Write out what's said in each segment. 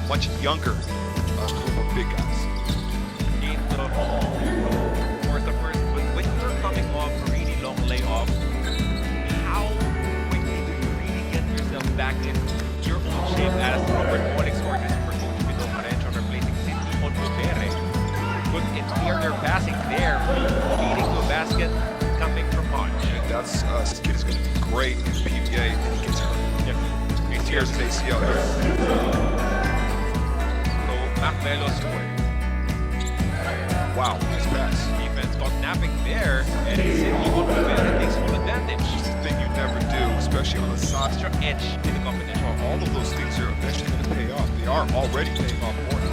much younger group of big guys. Quinto, fourth of first, but when you're coming off a really long layoff, how quickly do you really get yourself back in your own shape as Robert Bolick scored his super coach Pier replacing Onwubere? Good interior passing there, leading to a basket coming from Hodge. And that's this kid is going to be great in PBA, and he gets hurt. Yep. He tears his ACL. Belo scored. Wow, nice pass. Defense got napping there, and Onwubere takes full advantage. It's the thing you never do, especially on the side. Extra edge in the competition. All of those things are eventually going to pay off. They are already paying off for him.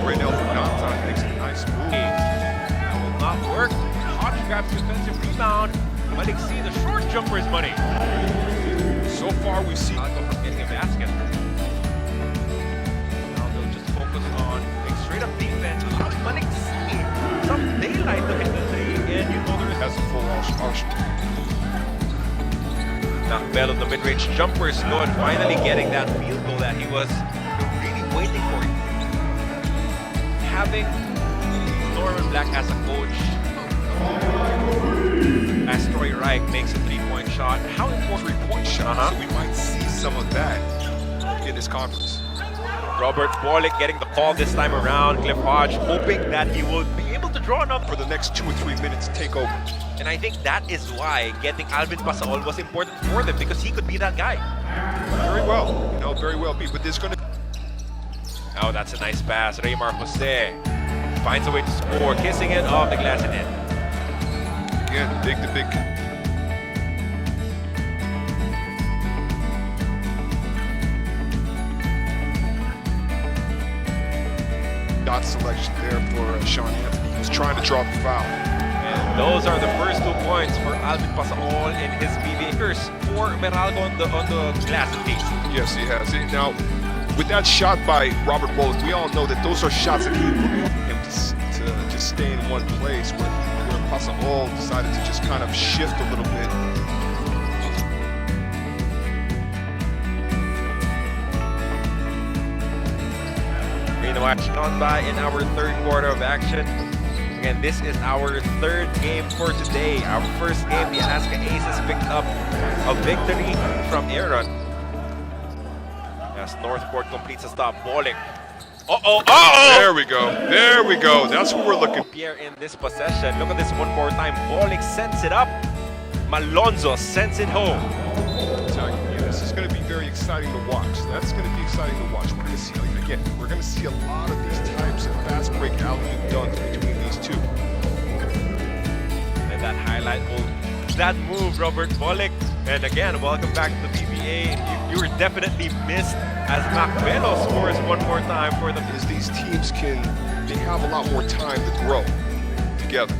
Right now, Hugnatan makes a nice move. That will not work. Hodge grabs defensive rebound. Maliksi, the short jumper is money. So far, we've seen Malonzo getting a basket. Now they'll just focus on straight up defense. Maliksi, some daylight to hit the three, and you know there is has a full arsenal. Now Belo, the mid-range jumper is good, finally getting that field goal that he was really waiting for. Having Norman Black as a coach, as Troy Rike makes a three-point shot. How important Three-point shot, so we might see some of that in this conference. Robert Bolick getting the call this time around. Cliff Hodge hoping that he will be able to draw enough For the next 2 or 3 minutes, take over. And I think that is why getting Alvin Pasaol was important for them, because he could be that guy. Very well, very well be. But there's going to Oh, that's a nice pass. Raymar Jose finds a way to score, kissing it off the glass and in. again big to big. Dot selection there for Sean Anthony. He was trying to draw the foul. And those are the first 2 points for Alvin Pasaol in his PBA. For Meralco on the glass at least. Yes, he has. Now, with that shot by Robert Bolick, we all know that those are shots that he looking for him to just stay in one place, where Pasaol decided to just kind of shift a little bit. Watch gone by in our third quarter of action. Again, this is our third game for today. Our first game, the Alaska Aces picked up a victory from Aaron. As Northport completes a stop. Bolick. There we go. There we go. That's what we're looking for. Pier in this possession. Look at this one more time. Bolick sends it up. Malonzo sends it home. This is going to be very exciting to watch. That's going to be exciting to watch. We're going to see, again, we're going to see a lot of these types of fast break alley-oop dunks between these two. And that highlight will, that move, Robert Bolick. And again, welcome back to the PBA. You were definitely missed as Belo scores one more time for them. As these teams they have a lot more time to grow together.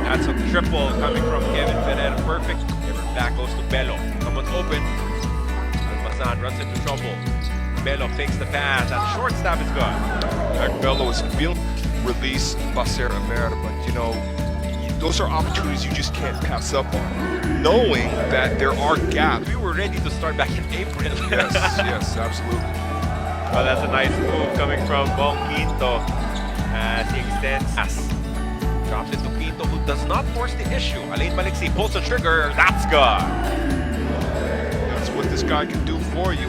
That's a triple coming from Kevin Ferrer. Perfect. Back goes to Belo. Someone's open. Almazan runs into trouble. Belo fakes the pass. That short stab is good. Belo is feeling release Baser Emer, but those are opportunities you just can't pass up on. Knowing that there are gaps. We were ready to start back in April. Yes, yes, absolutely. Well, that's a nice move coming from Quinto as he extends. Drops it to Pinto, who does not force the issue. Maliksi pulls the trigger. That's good. That's what this guy can do for you.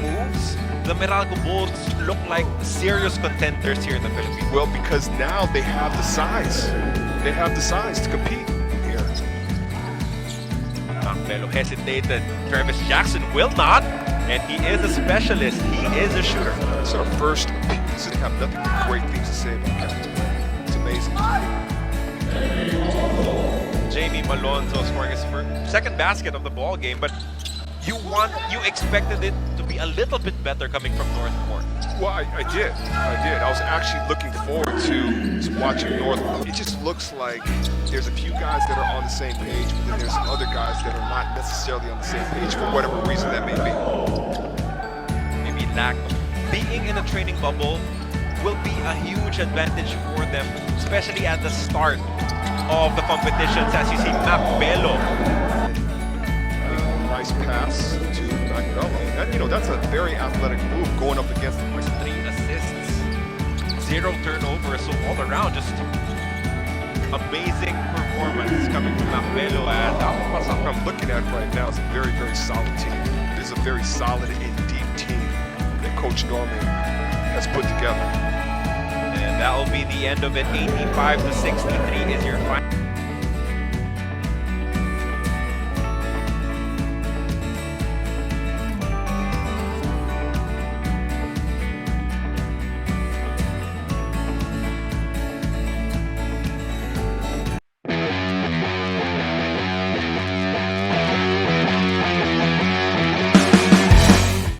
Moves. The Meralco Bulls look like serious contenders here in the Philippines. Well, because now they have the size. They have the size to compete here. Belo hesitated. Travis Jackson will not. And he is a specialist. He is a shooter. It's our first piece. I have nothing but great things to say about Canete. Amazing. Jamie Malonzo scoring his second basket of the ball game, but you expected it to be a little bit better coming from Northport. Well, I did. I was actually looking forward to watching Northport. It just looks like there's a few guys that are on the same page, but then there's some other guys that are not necessarily on the same page for whatever reason that may be. Maybe lack of being in a training bubble will be a huge advantage for them, especially at the start of the competitions, as you see Belo. Nice pass to Belo. That, that's a very athletic move going up against him. 3 assists, 0 turnovers, so all around just amazing performance coming from Belo and Pasaol. What I'm looking at right now is a very, very solid team. It's a very solid and deep team that Coach Norman has put together. And that will be the end of it. 85-63 is your final.